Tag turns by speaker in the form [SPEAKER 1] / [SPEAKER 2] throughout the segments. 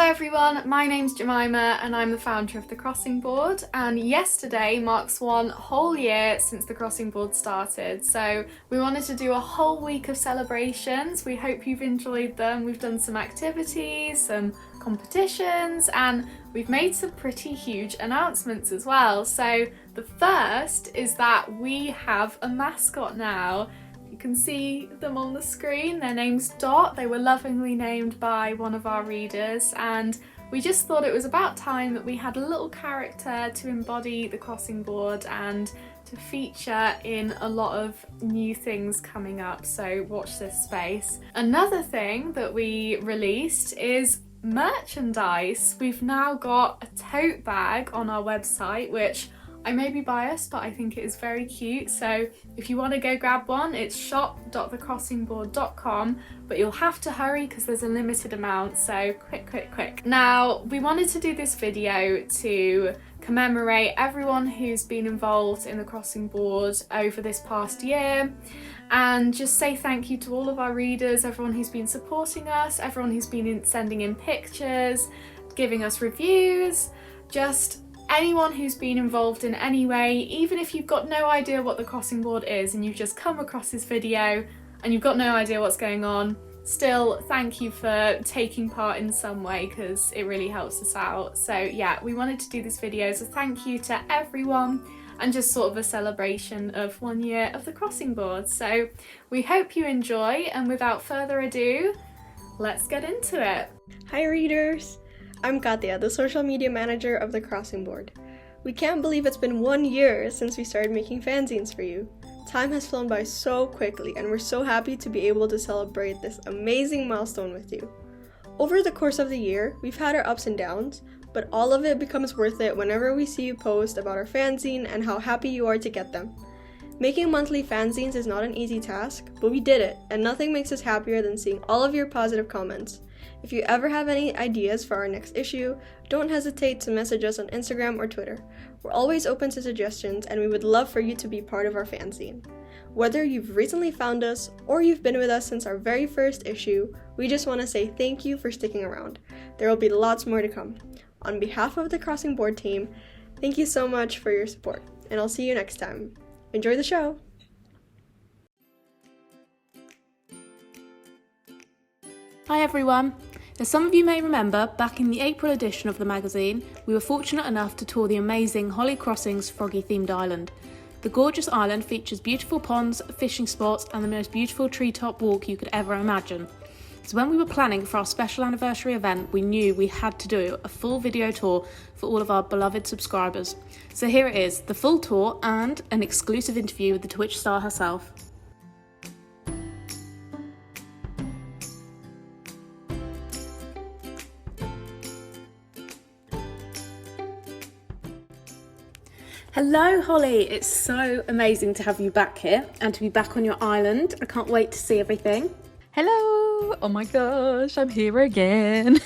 [SPEAKER 1] Hi everyone, my name's Jemima and I'm the founder of The Crossing Board, and yesterday marks 1 whole year since The Crossing Board started, so we wanted to do a whole week of celebrations. We hope you've enjoyed them. We've done some activities, some competitions, and we've made some pretty huge announcements as well. So the first is that we have a mascot now. You can see them on the screen. Their name's Dot. They were lovingly named by one of our readers, and we just thought it was about time that we had a little character to embody the crossing board and to feature in a lot of new things coming up, so watch this space. Another thing that we released is merchandise. We've now got a tote bag on our website, which I may be biased, but I think it is very cute. So if you want to go grab one, it's shop.thecrossingboard.com, but you'll have to hurry because there's a limited amount, so quick. Now, we wanted to do this video to commemorate everyone who's been involved in the crossing board over this past year, and just say thank you to all of our readers, everyone who's been supporting us, everyone who's been sending in pictures, giving us reviews, just anyone who's been involved in any way. Even if you've got no idea what the crossing board is and you've just come across this video and you've got no idea what's going on, still thank you for taking part in some way because it really helps us out. So yeah, we wanted to do this video as a thank you to everyone and just sort of a celebration of 1 year of the crossing board. So we hope you enjoy, and without further ado, let's get into it.
[SPEAKER 2] Hi readers! I'm Katya, the social media manager of The Crossing Board. We can't believe it's been 1 year since we started making fanzines for you. Time has flown by so quickly, and we're so happy to be able to celebrate this amazing milestone with you. Over the course of the year, we've had our ups and downs, but all of it becomes worth it whenever we see you post about our fanzine and how happy you are to get them. Making monthly fanzines is not an easy task, but we did it, and nothing makes us happier than seeing all of your positive comments. If you ever have any ideas for our next issue, don't hesitate to message us on Instagram or Twitter. We're always open to suggestions, and we would love for you to be part of our fanzine. Whether you've recently found us or you've been with us since our very first issue, we just want to say thank you for sticking around. There will be lots more to come. On behalf of the Crossing Board team, thank you so much for your support, and I'll see you next time. Enjoy the show!
[SPEAKER 3] Hi everyone! As some of you may remember, back in the April edition of the magazine, we were fortunate enough to tour the amazing Holly Crossings froggy themed island. The gorgeous island features beautiful ponds, fishing spots and the most beautiful treetop walk you could ever imagine. So when we were planning for our special anniversary event, we knew we had to do a full video tour for all of our beloved subscribers. So here it is, the full tour and an exclusive interview with the Twitch star herself. Hello Holly, it's so amazing to have you back here and to be back on your island. I can't wait to see everything.
[SPEAKER 4] Hello! Oh my gosh, I'm here again.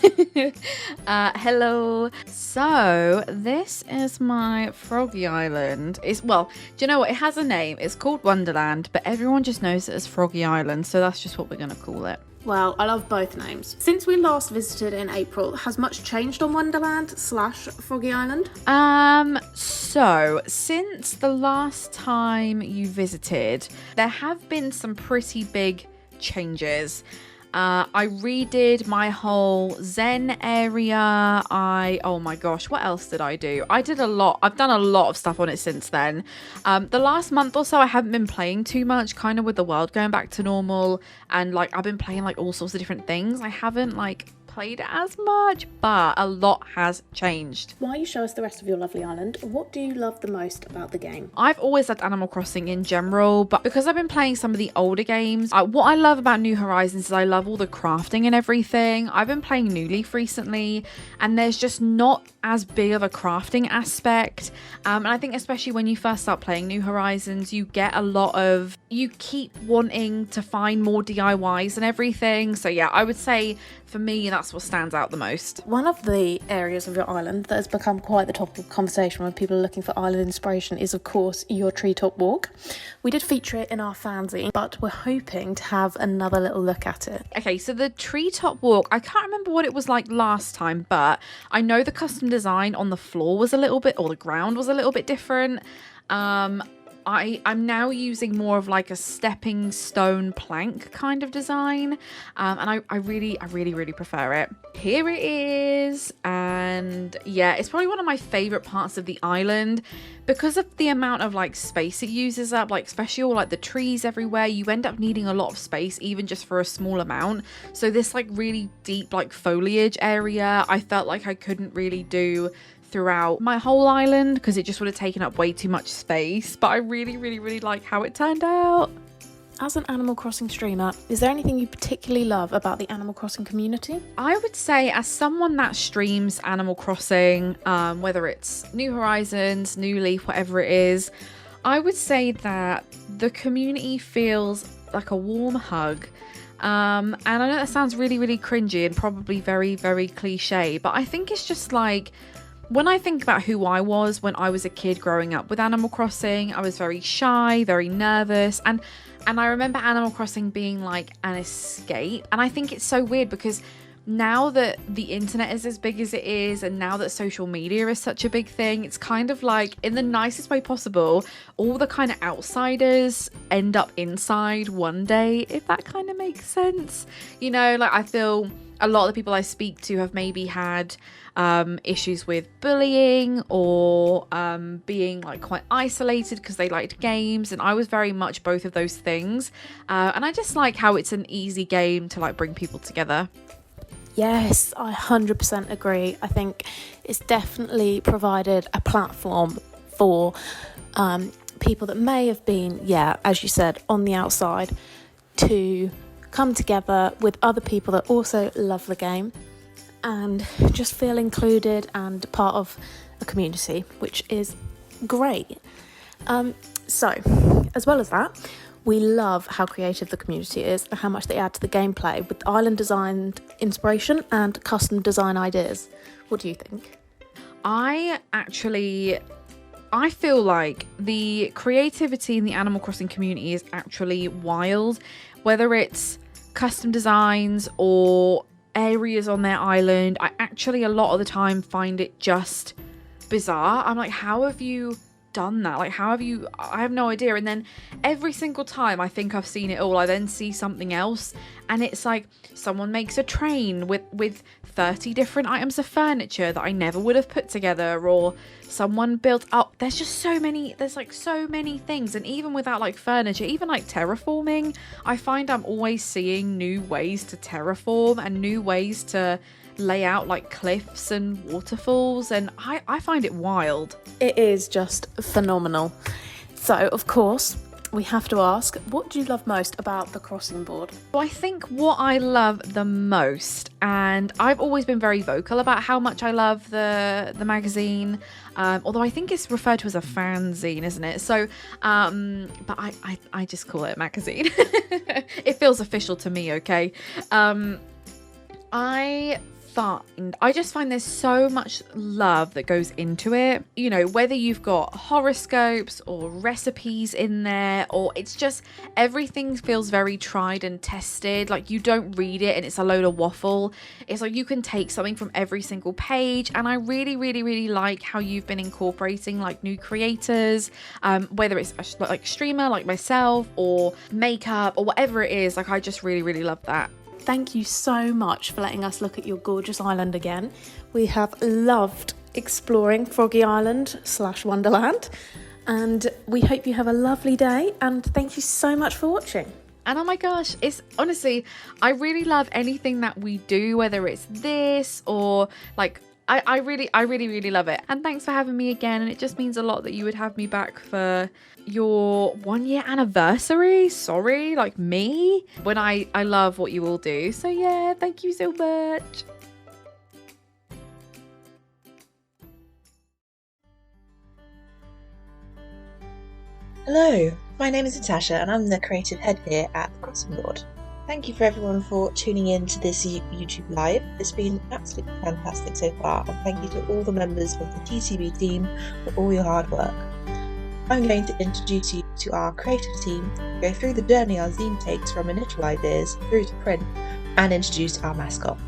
[SPEAKER 4] Hello. So, this is my froggy island. Well, do you know what? It has a name. It's called Wonderland, but everyone just knows it as Froggy Island, so that's just what we're going to call it.
[SPEAKER 3] Well, I love both names. Since we last visited in April, has much changed on Wonderland/Froggy Island?
[SPEAKER 4] So since the last time you visited, there have been some pretty big changes. I redid my whole Zen area. Oh my gosh, what else did I do? I did a lot. I've done a lot of stuff on it since then. The last month or so, I haven't been playing too much, kind of with the world going back to normal. And like, I've been playing like all sorts of different things. I haven't like played as much, but a lot has changed.
[SPEAKER 3] While you show us the rest of your lovely island, what do you love the most about the game?
[SPEAKER 4] I've always loved Animal Crossing in general, but because I've been playing some of the older games, what I love about New Horizons is I love all the crafting and everything. I've been playing New Leaf recently, and there's just not as big of a crafting aspect. And I think especially when you first start playing New Horizons, you keep wanting to find more DIYs and everything. So yeah, I would say for me, that's that's what stands out the most.
[SPEAKER 3] One of the areas of your island that has become quite the topic of conversation when people are looking for island inspiration is, of course, your treetop walk. We did feature it in our fanzine, but we're hoping to have another little look at it.
[SPEAKER 4] Okay, so the treetop walk, I can't remember what it was like last time, but I know the custom design on the floor was a little bit, or the ground was a little bit different. I'm now using more of like a stepping stone plank kind of design, and I really prefer it. Here it is, and yeah, it's probably one of my favorite parts of the island because of the amount of like space it uses up, like especially all like the trees everywhere. You end up needing a lot of space even just for a small amount. So this like really deep like foliage area, I felt like I couldn't really do throughout my whole island because it just would have taken up way too much space, but I really like how it turned out.
[SPEAKER 3] As an Animal Crossing streamer, is there anything you particularly love about the Animal Crossing community?
[SPEAKER 4] I would say, as someone that streams Animal Crossing, whether it's New Horizons, New Leaf, whatever it is, I would say that the community feels like a warm hug. And I know that sounds really cringy and probably very cliche, but I think it's just like, when I think about who I was when I was a kid growing up with Animal Crossing, I was very shy, very nervous, and I remember Animal Crossing being like an escape. And I think it's so weird because now that the internet is as big as it is, and now that social media is such a big thing, it's kind of like, in the nicest way possible, all the kind of outsiders end up inside one day, if that kind of makes sense. You know, like I feel a lot of the people I speak to have maybe had issues with bullying or being like quite isolated because they liked games, and I was very much both of those things, and I just like how it's an easy game to like bring people together.
[SPEAKER 3] Yes, I 100% agree. I think it's definitely provided a platform for people that may have been, as you said, on the outside, to come together with other people that also love the game and just feel included and part of a community, which is great. So, as well as that, we love how creative the community is and how much they add to the gameplay with island designed inspiration and custom design ideas. What do you think?
[SPEAKER 4] I feel like the creativity in the Animal Crossing community is actually wild, whether it's custom designs or areas on their island. I actually a lot of the time find it just bizarre. I'm like, how have you done that? Like, I have no idea. And then every single time I think I've seen it all, I then see something else, and it's like someone makes a train with 30 different items of furniture that I never would have put together, or someone built up, there's so many things. And even without like furniture, even like terraforming, I find I'm always seeing new ways to terraform and new ways to lay out like cliffs and waterfalls, and I find it wild.
[SPEAKER 3] It is just phenomenal. So, of course, we have to ask, what do you love most about the crossing board?
[SPEAKER 4] I think what I love the most, and I've always been very vocal about how much I love the magazine, although I think it's referred to as a fanzine, isn't it? So, but I just call it a magazine. It feels official to me, okay? I just find there's so much love that goes into it. You know, whether you've got horoscopes or recipes in there, or it's just everything feels very tried and tested. Like, you don't read it and it's a load of waffle. It's like you can take something from every single page, and I really like how you've been incorporating like new creators, whether it's like a streamer like myself or makeup or whatever it is. Like, I just really love that.
[SPEAKER 3] Thank you so much for letting us look at your gorgeous island again. We have loved exploring Froggy Island / Wonderland, and we hope you have a lovely day, and thank you so much for watching.
[SPEAKER 4] And oh my gosh, it's honestly, I really love anything that we do, whether it's this or like, I really love it. And thanks for having me again. And it just means a lot that you would have me back for your 1 year anniversary. Sorry, like me, when I love what you all do. So yeah, thank you so much.
[SPEAKER 5] Hello, my name is Natasha and I'm the creative head here at the Crossing Board. Thank you for everyone for tuning in to this YouTube live. It's been absolutely fantastic so far, and thank you to all the members of the TCB team for all your hard work. I'm going to introduce you to our creative team, go through the journey our zine takes from initial ideas through to print, and introduce our mascot.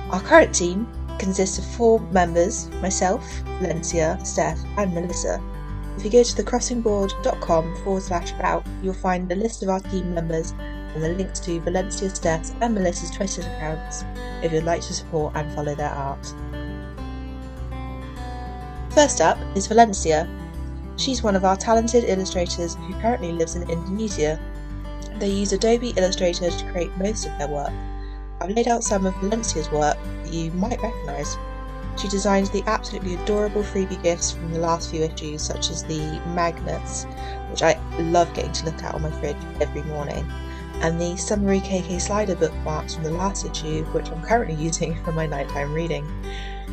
[SPEAKER 5] Our current team consists of 4 members: myself, Valencia, Steph, and Melissa. If you go to thecrossingboard.com/about, you'll find a list of our team members and the links to Valencia, Steph's, and Melissa's Twitter accounts if you'd like to support and follow their art. First up is Valencia. She's one of our talented illustrators who currently lives in Indonesia. They use Adobe Illustrator to create most of their work. I've laid out some of Valencia's work that you might recognise. She designed the absolutely adorable freebie gifts from the last few issues, such as the magnets, which I love getting to look at on my fridge every morning, and the summary KK slider bookmarks from the last issue, which I'm currently using for my nighttime reading.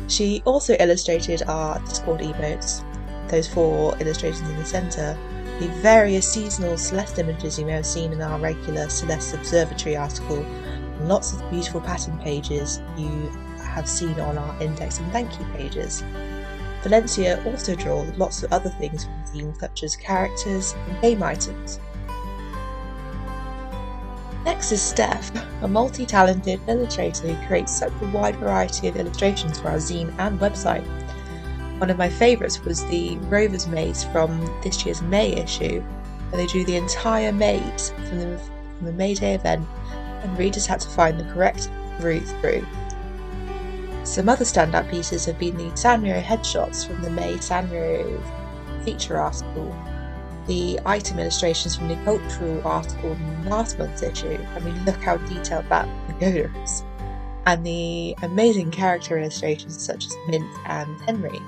[SPEAKER 5] She also illustrated our Discord emotes, those 4 illustrations in the centre, the various seasonal Celeste images you may have seen in our regular Celeste Observatory article, and lots of beautiful pattern pages you have seen on our index and thank you pages. Valencia also draws lots of other things from the theme, such as characters and game items. Next is Steph, a multi-talented illustrator who creates such a wide variety of illustrations for our zine and website. One of my favourites was the Rovers maze from this year's May issue, where they drew the entire maze from the May Day event, and readers had to find the correct route through. Some other standout pieces have been the Sanrio headshots from the May Sanrio feature article, the item illustrations from the cultural article in last month's issue. I mean, look how detailed that pagoda is, and the amazing character illustrations such as Mint and Henry.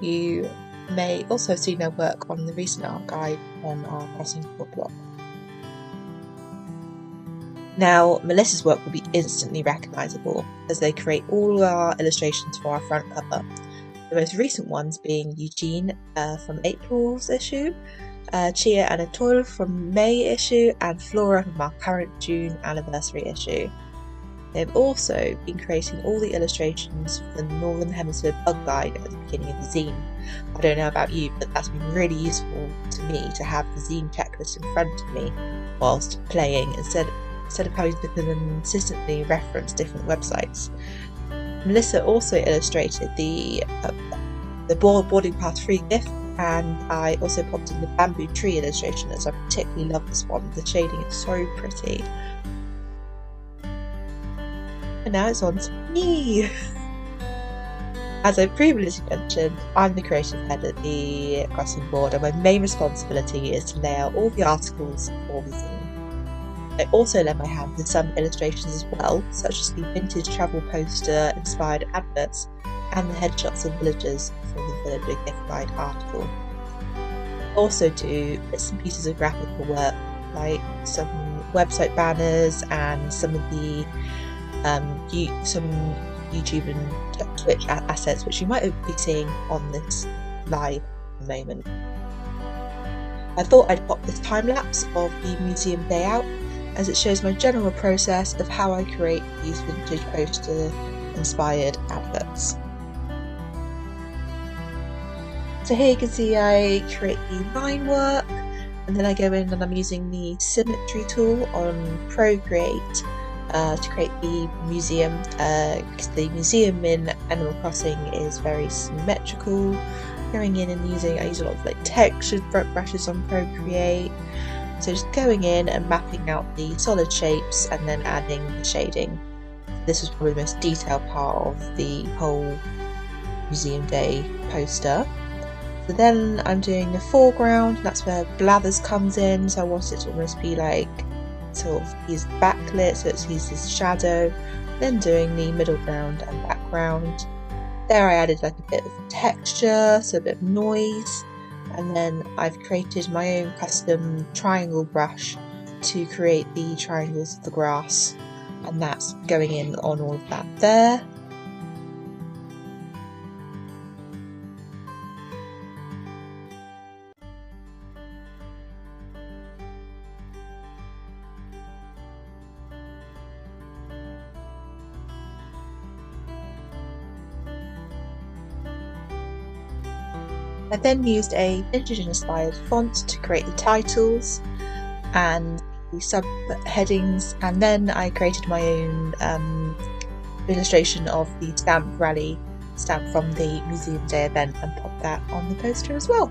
[SPEAKER 5] You may also have seen their work on the recent art guide on our Crossing Board blog. Now, Melissa's work will be instantly recognisable as they create all our illustrations for our front cover. The most recent ones being Eugene from April's issue, Chia and Atoll from May issue, and Flora from our current June anniversary issue. They've also been creating all the illustrations for the Northern Hemisphere bug guide at the beginning of the zine. I don't know about you, but that's been really useful to me to have the zine checklist in front of me whilst playing instead of having to consistently reference different websites. Melissa also illustrated the boarding pass free gift, and I also popped in the bamboo tree illustration as I particularly love this one. The shading is so pretty. And now it's on to me! As I previously mentioned, I'm the creative head at the Crossing Board, and my main responsibility is to lay out all the articles for the zine. I also lend my hand with some illustrations as well, such as the vintage travel poster inspired adverts and the headshots of villagers for the Villager Gift Guide article. I also do bits and pieces of graphical work, like some website banners and some of the some YouTube and Twitch assets, which you might be seeing on this live at the moment. I thought I'd pop this time lapse of the museum day out, as it shows my general process of how I create these vintage poster inspired adverts. So here you can see I create the line work, and then I go in and I'm using the symmetry tool on Procreate to create the museum, because the museum in Animal Crossing is very symmetrical. Going in and I use a lot of like textured brushes on Procreate. So just going in and mapping out the solid shapes and then adding the shading. This was probably the most detailed part of the whole Museum Day poster. So then I'm doing the foreground, and that's where Blathers comes in, so I want it to almost be like sort of he's backlit, so he's his shadow. Then doing the middle ground and background. There I added like a bit of texture, so a bit of noise. And then I've created my own custom triangle brush to create the triangles of the grass, and that's going in on all of that there. I then used a vintage-inspired font to create the titles and the subheadings, and then I created my own illustration of the stamp rally stamp from the Museum Day event and popped that on the poster as well.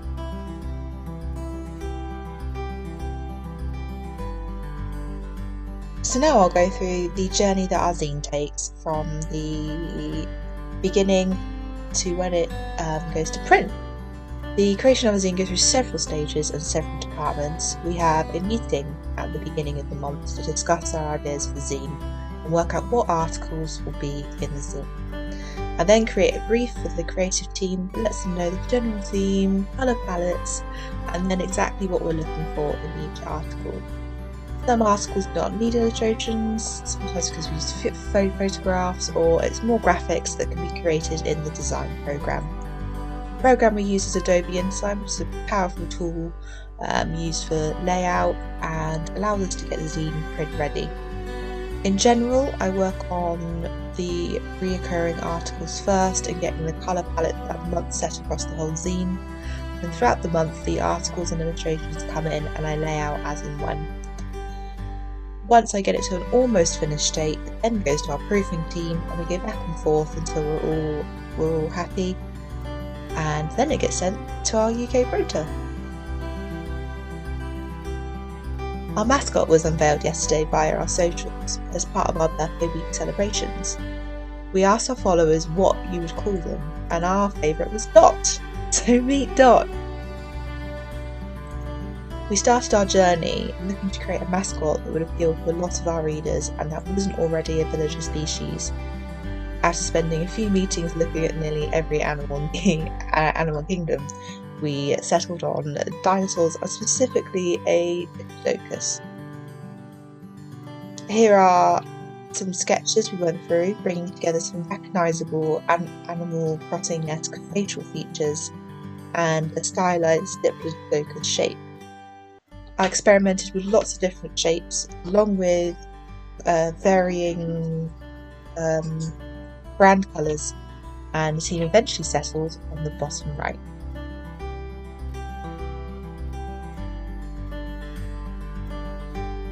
[SPEAKER 5] So now I'll go through the journey that our zine takes from the beginning to when it goes to print. The creation of a zine goes through several stages and several departments. We have a meeting at the beginning of the month to discuss our ideas for the zine and work out what articles will be in the zine. I then create a brief for the creative team that lets them know the general theme, colour palettes, and then exactly what we're looking for in each article. Some articles don't need illustrations, sometimes because we use photographs, or it's more graphics that can be created in the design program. The program we use is Adobe InDesign, which is a powerful tool used for layout and allows us to get the zine print ready. In general, I work on the reoccurring articles first and getting the colour palette for that month set across the whole zine. And throughout the month, the articles and illustrations come in and I lay out as and when. Once I get it to an almost finished state, it then goes to our proofing team and we go back and forth until we're all happy, and then it gets sent to our UK printer. Our mascot was unveiled yesterday via our socials as part of our birthday week celebrations. We asked our followers what you would call them, and our favourite was Dot. So meet Dot. We started our journey looking to create a mascot that would appeal to a lot of our readers and that wasn't already a villager species. After spending a few meetings looking at nearly every animal kingdom, we settled on dinosaurs and specifically a diplodocus. Here are some sketches we went through, bringing together some recognisable Animal Crossing-esque facial features and a stylized diplodocus shape. I experimented with lots of different shapes, along with varying brand colours, and the team eventually settled on the bottom right.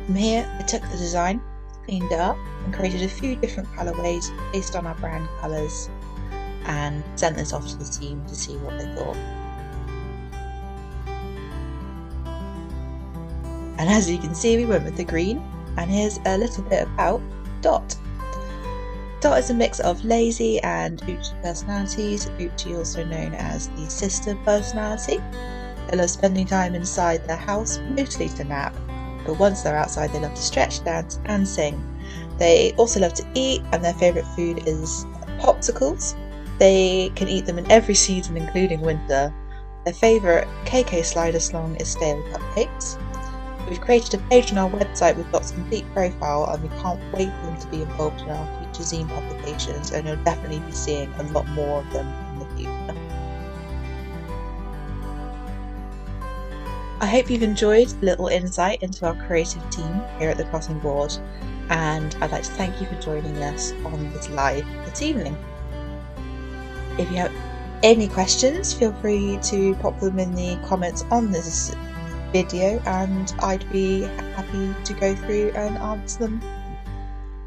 [SPEAKER 5] From here, I took the design, cleaned it up, and created a few different colourways based on our brand colours, and sent this off to the team to see what they thought. And as you can see, we went with the green, and here's a little bit about Dot. Dot is a mix of lazy and Uchi personalities, Uchi also known as the sister personality. They love spending time inside their house, mostly to nap, but once they're outside they love to stretch, dance and sing. They also love to eat, and their favourite food is popsicles. They can eat them in every season including winter. Their favourite KK slider song is stale cupcakes. We've created a page on our website with Dot's complete profile, and we can't wait for them to be involved in our future zine publications, and you'll definitely be seeing a lot more of them in the future. I hope you've enjoyed a little insight into our creative team here at the Crossing Board, and I'd like to thank you for joining us on this live this evening. If you have any questions, feel free to pop them in the comments on this video and I'd be happy to go through and answer them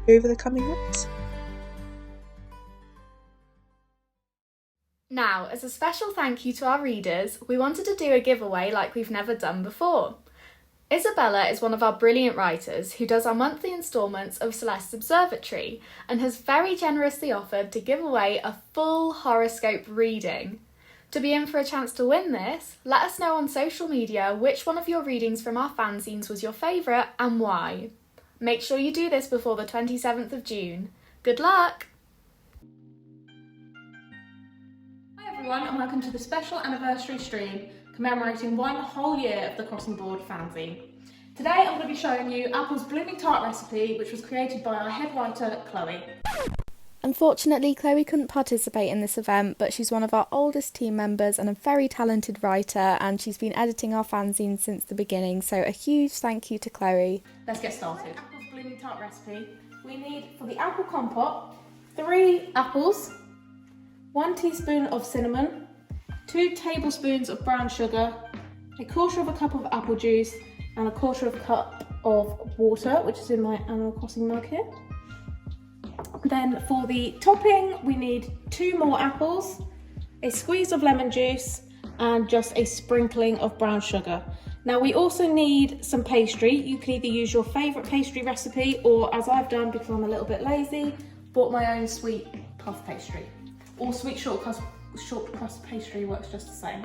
[SPEAKER 5] over the coming weeks.
[SPEAKER 1] Now, as a special thank you to our readers, we wanted to do a giveaway like we've never done before. Isabella is one of our brilliant writers who does our monthly instalments of Celeste's Observatory and has very generously offered to give away a full horoscope reading. To be in for a chance to win this, let us know on social media which one of your readings from our fanzines was your favourite and why. Make sure you do this before the 27th of June. Good luck!
[SPEAKER 3] Hi everyone, and welcome to the special anniversary stream commemorating 1 whole year of the Crossing Board fanzine. Today I'm going to be showing you Apple's Blooming Tart recipe, which was created by our head writer Chloe.
[SPEAKER 6] Unfortunately, Chloe couldn't participate in this event, but she's one of our oldest team members and a very talented writer, and she's been editing our fanzine since the beginning, so a huge thank you to Chloe.
[SPEAKER 3] Let's get started. Apple's Blooming Tart recipe. We need, for the apple compote, 3 apples, 1 teaspoon of cinnamon, 2 tablespoons of brown sugar, 1/4 cup of apple juice, and 1/4 cup of water, which is in my Animal Crossing mug here. Then for the topping, we need 2 more apples, a squeeze of lemon juice, and just a sprinkling of brown sugar. Now we also need some pastry. You can either use your favourite pastry recipe, or as I've done because I'm a little bit lazy, bought my own sweet puff pastry. Or sweet short crust pastry works just the same.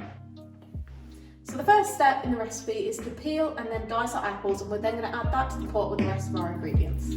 [SPEAKER 3] So the first step in the recipe is to peel and then dice our apples, and we're then going to add that to the pot with the rest of our ingredients.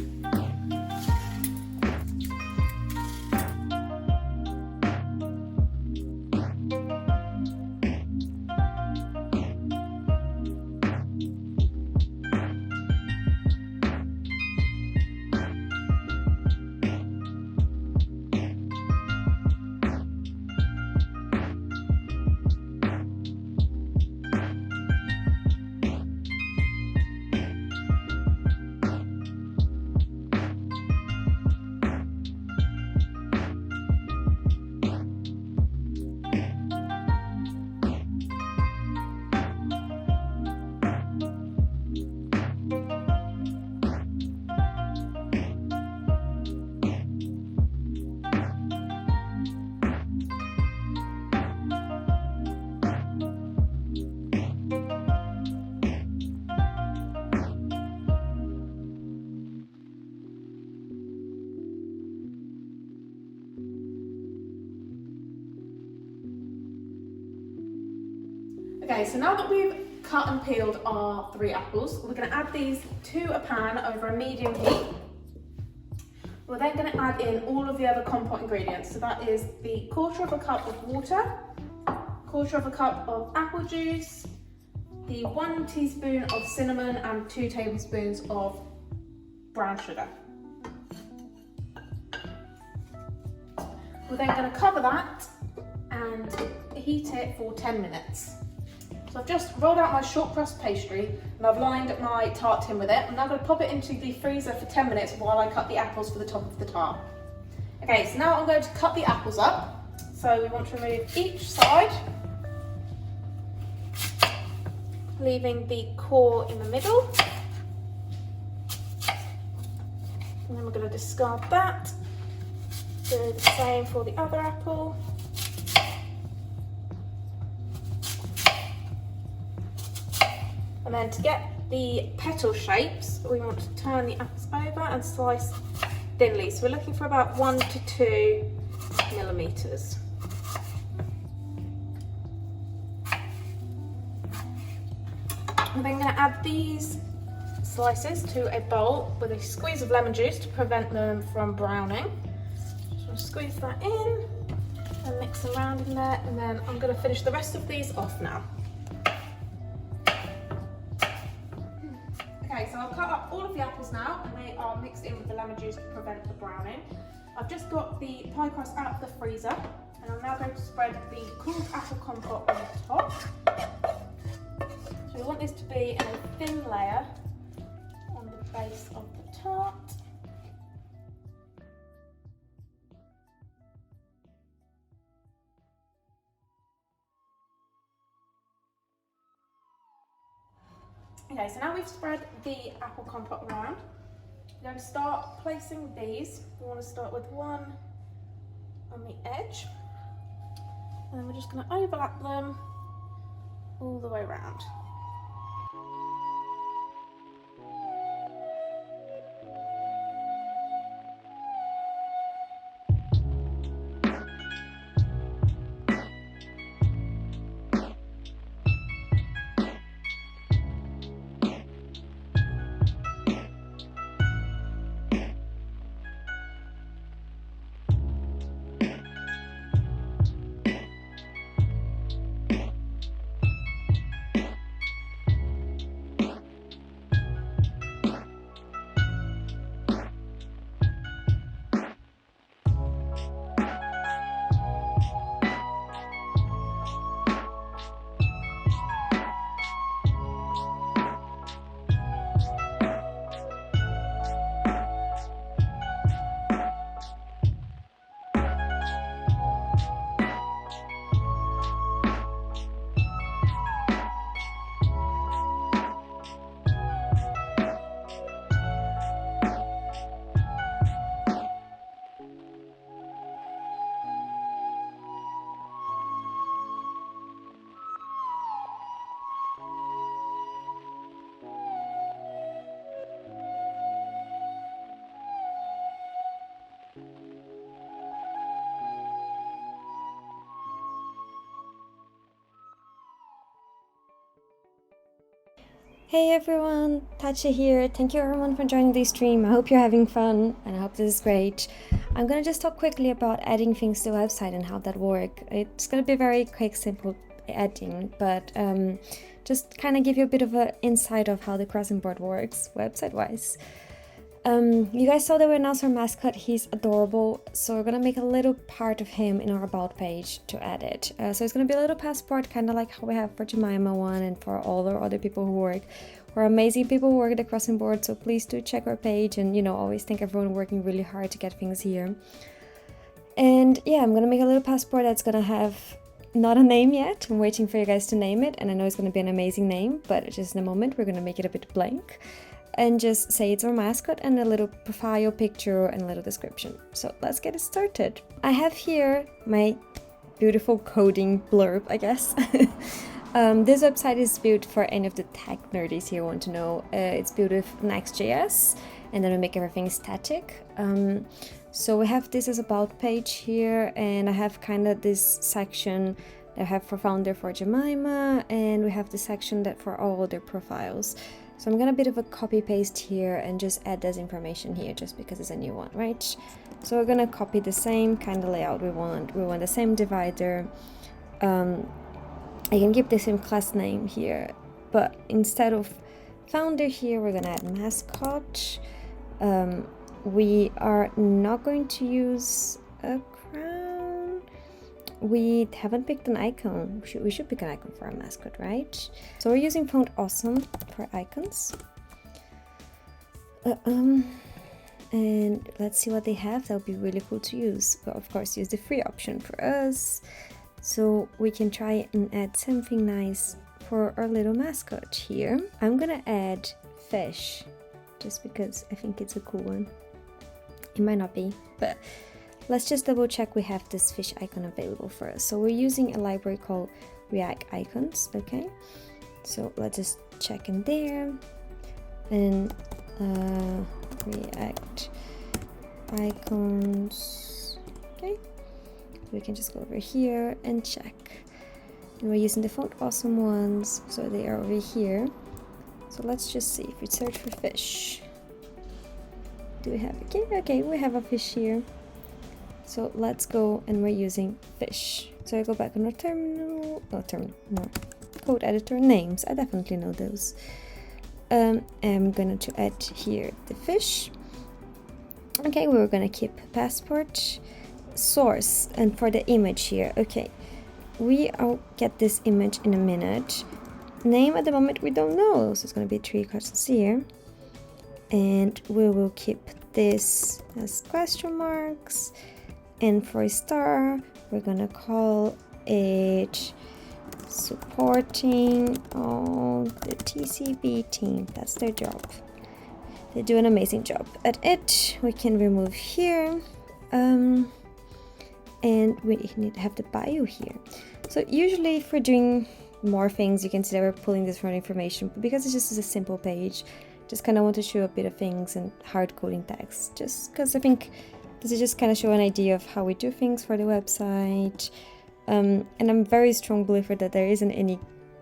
[SPEAKER 3] Okay, so now that we've cut and peeled our 3 apples, we're going to add these to a pan over a medium heat. We're then going to add in all of the other compote ingredients. So that is the 1/4 cup of water, 1/4 cup of apple juice, the 1 teaspoon of cinnamon, and 2 tablespoons of brown sugar. We're then going to cover that and heat it for 10 minutes. So I've just rolled out my short crust pastry and I've lined my tart tin with it. I'm now going to pop it into the freezer for 10 minutes while I cut the apples for the top of the tart. Okay, so now I'm going to cut the apples up. So we want to remove each side, leaving the core in the middle. And then we're going to discard that. Do the same for the other apple. And then to get the petal shapes, we want to turn the apples over and slice thinly. So we're looking for about 1 to 2 millimeters. I'm then going to add these slices to a bowl with a squeeze of lemon juice to prevent them from browning. Just want to squeeze that in and mix them around in there, and then I'm going to finish the rest of these off now. Okay, so I've cut up all of the apples now and they are mixed in with the lemon juice to prevent the browning. I've just got the pie crust out of the freezer and I'm now going to spread the cooled apple compote on the top. So we want this to be in a thin layer on the base of the tart. Okay, so now we've spread the apple compote around. We're going to start placing these. We want to start with one on the edge. And then we're just going to overlap them all the way around.
[SPEAKER 7] Hey everyone, Tachi here. Thank you everyone for joining the stream. I hope you're having fun and I hope this is great. I'm gonna just talk quickly about adding things to the website and how that works. It's gonna be very quick, simple adding, but just kind of give you a bit of an insight of how the crossing board works website-wise. You guys saw that we announced our mascot. He's adorable, so we're gonna make a little part of him in our about page to add it. So it's gonna be a little passport, kind of like how we have for Jemima one and for all our other people who work. We're amazing people who work at the crossing board, so please do check our page and, you know, always thank everyone working really hard to get things here. And yeah, I'm gonna make a little passport that's gonna have not a name yet. I'm waiting for you guys to name it, and I know it's gonna be an amazing name, but just in a moment we're gonna make it a bit blank. And just say it's our mascot and a little profile picture and a little description. So let's get it started. I have here my beautiful coding blurb, I guess. This website is built for any of the tech nerdies here want to know. It's built with Next.js, and then we make everything static. So we have this as about page here, and I have kind of this section that I have for founder for Jemima, and we have the section that for all other profiles. So I'm gonna bit of a copy paste here and just add this information here just because it's a new one, right? So we're gonna copy the same kind of layout we want. We want the same divider. I can keep the same class name here, but instead of founder here, we're gonna add mascot. We are not going to use a crown. We haven't picked an icon. We should pick an icon for our mascot, right? So we're using font awesome for icons. And let's see what they have. That would be really cool to use. But of course, use the free option for us. So we can try and add something nice for our little mascot here. I'm gonna add fish, just because I think it's a cool one. It might not be, but let's just double check we have this fish icon available for us. So we're using a library called React Icons, okay? So let's just check in there and React Icons, okay? We can just go over here and check. And we're using the font awesome ones, so they are over here. So let's just see if we search for fish. Do we have it? Okay, we have a fish here. So let's go, and we're using fish. So I go back on our terminal, no, code editor names. I definitely know those. I'm going to add here the fish. Okay, we're gonna keep passport, source, and for the image here. Okay, I'll get this image in a minute. Name at the moment we don't know, so it's gonna be 3 questions here. And we will keep this as question marks. And for a star, we're gonna call it supporting all the TCB team. That's their job. They do an amazing job at it. We can remove here. And we need to have the bio here. So usually if we're doing more things, you can see that we're pulling this from information, but because it's just a simple page, just kind of want to show a bit of things and hard coding text, just because I think this is just kind of show an idea of how we do things for the website. And I'm a very strong believer that there isn't any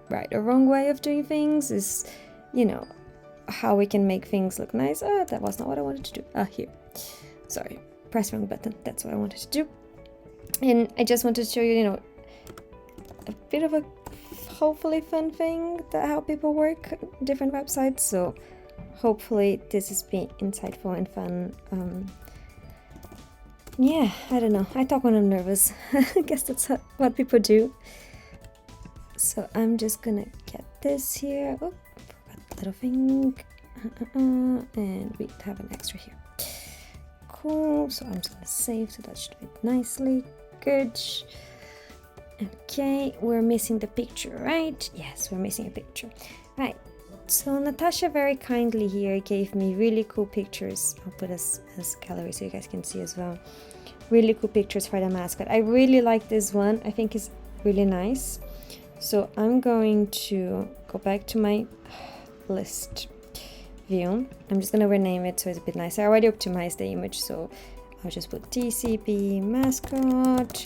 [SPEAKER 7] right or wrong way of doing things. Is, you know, how we can make things look nice. That was not what I wanted to do. Here. Sorry, press wrong button. That's what I wanted to do. And I just wanted to show you, you know, a bit of a hopefully fun thing that how people work different websites. So hopefully this has been insightful and fun. Yeah, I don't know. I talk when I'm nervous. I guess that's what people do. So I'm just gonna get this here. Oh, forgot a little thing. And we have an extra here. Cool. So I'm just gonna save, so that should fit nicely. Good. Okay, we're missing the picture, right? Yes, we're missing a picture. Right. So Natasha very kindly here gave me really cool pictures. I'll put as gallery so you guys can see as well. Really cool pictures for the mascot. I really like this one. I think it's really nice. So I'm going to go back to my list view. I'm just gonna rename it so it's a bit nicer. I already optimized the image, so I'll just put TCP mascot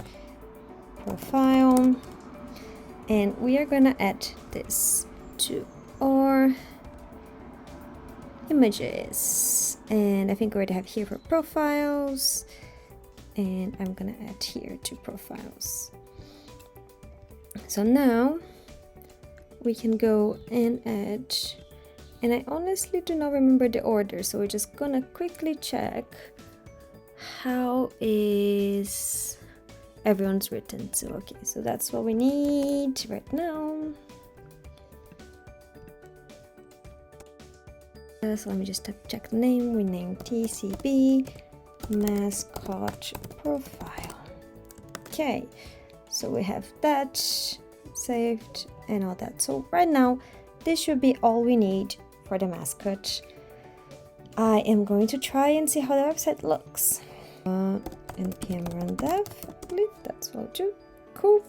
[SPEAKER 7] profile, and we are gonna add this to our images, and I think we already have here for profiles, and I'm gonna add here to profiles. So now we can go and add, and I honestly do not remember the order, so we're just gonna quickly check how is everyone's written. So okay, so that's what we need right now. So let me just check the name. We named TCB mascot profile. Okay, so we have that saved and all that. So right now this should be all we need for the mascot. I am going to try and see how the website looks. npm run dev, I believe that's what I'll do. Cool,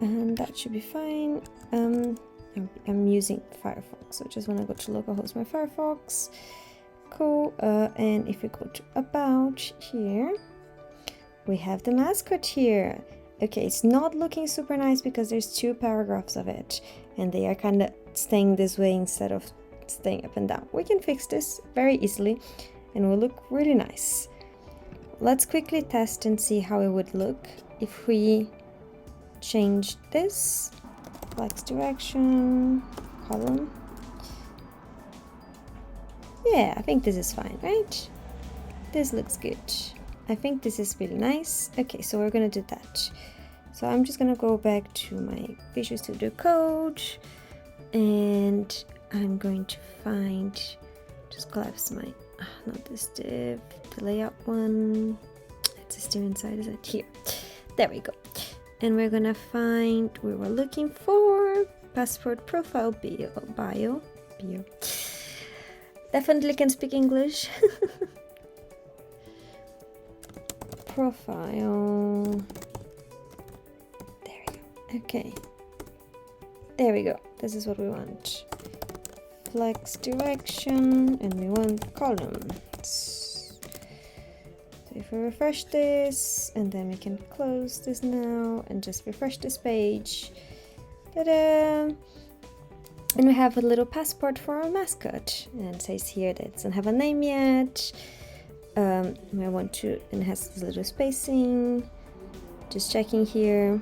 [SPEAKER 7] and that should be fine. I'm using Firefox, so I just want to go to localhost my Firefox. Cool, and if we go to about here, we have the mascot here. Okay, it's not looking super nice because there's 2 paragraphs of it, and they are kind of staying this way instead of staying up and down. We can fix this very easily, and it will look really nice. Let's quickly test and see how it would look if we change this. Flex direction, column. Yeah, I think this is fine, right? This looks good. I think this is really nice. Okay, so we're gonna do that. So I'm just gonna go back to my Visual Studio Code, and I'm going to find, just collapse my, not this div, the layout one. It's still inside, is it? Here. There we go. And we're gonna find, we were looking for passport profile bio. Definitely can speak English. Profile. There we go. Okay. There we go. This is what we want. Flex direction, and we want columns. If we refresh this, and then we can close this now and just refresh this page. Ta-da! And we have a little passport for our mascot, and it says here that it doesn't have a name yet. I want to, and it has this little spacing. Just checking here.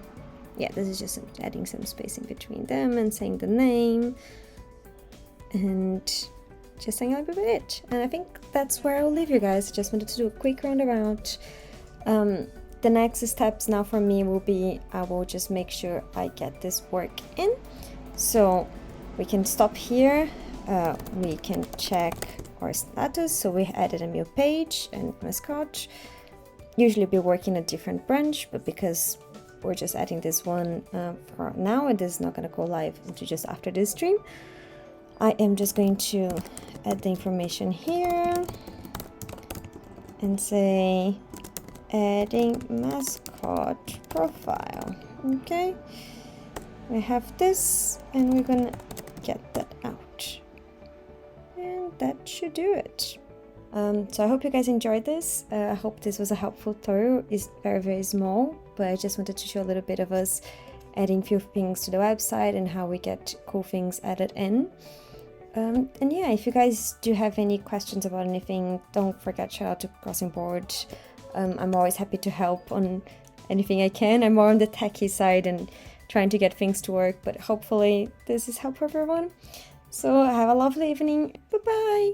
[SPEAKER 7] Yeah, this is just adding some spacing between them and saying the name. And just saying a little bit it. And I think that's where I'll leave you guys. I just wanted to do a quick roundabout. The next steps now for me will be, I will just make sure I get this work in. So we can stop here. We can check our status. So we added a new page and mascot. Usually we work in a different branch, but because we're just adding this one for now, it is not going to go live until just after this stream. I am just going to add the information here and say adding mascot profile. Okay, we have this, and we're gonna get that out, and that should do it. So I hope you guys enjoyed this. I hope this was a helpful tutorial. It's very small, but I just wanted to show a little bit of us adding few things to the website and how we get cool things added in. And yeah, if you guys do have any questions about anything, don't forget, shout out to Crossing Board. I'm always happy to help on anything I can. I'm more on the techie side and trying to get things to work, but hopefully this is helpful for everyone. So have a lovely evening. Bye-bye.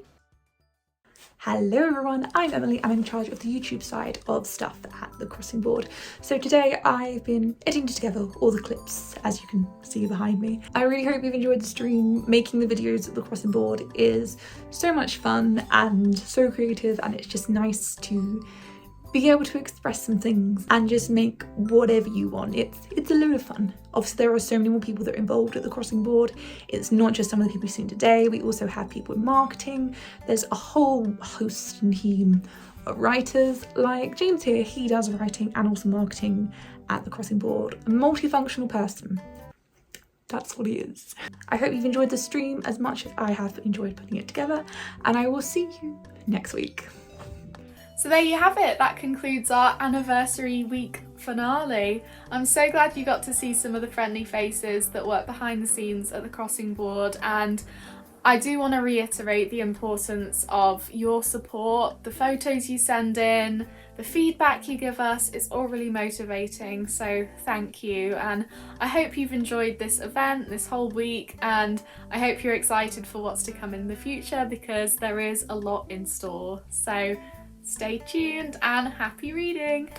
[SPEAKER 3] Hello everyone, I'm Emily. I'm in charge of the YouTube side of stuff at the Crossing Board. So today I've been editing together all the clips, as you can see behind me. I really hope you've enjoyed the stream. Making the videos at the Crossing Board is so much fun and so creative, and it's just nice to be able to express some things and just make whatever you want. It's a load of fun. Obviously there are so many more people that are involved at the Crossing Board. It's not just some of the people you've seen today. We also have people in marketing. There's a whole host and team of writers like James here. He does writing and also marketing at the Crossing Board. A multifunctional person. That's what he is. I hope you've enjoyed the stream as much as I have enjoyed putting it together, and I will see you next week.
[SPEAKER 1] So there you have it, that concludes our anniversary week finale. I'm so glad you got to see some of the friendly faces that work behind the scenes at the Crossing Board, and I do want to reiterate the importance of your support, the photos you send in, the feedback you give us. It's all really motivating, so thank you. And I hope you've enjoyed this event, this whole week, and I hope you're excited for what's to come in the future, because there is a lot in store. So stay tuned and happy reading!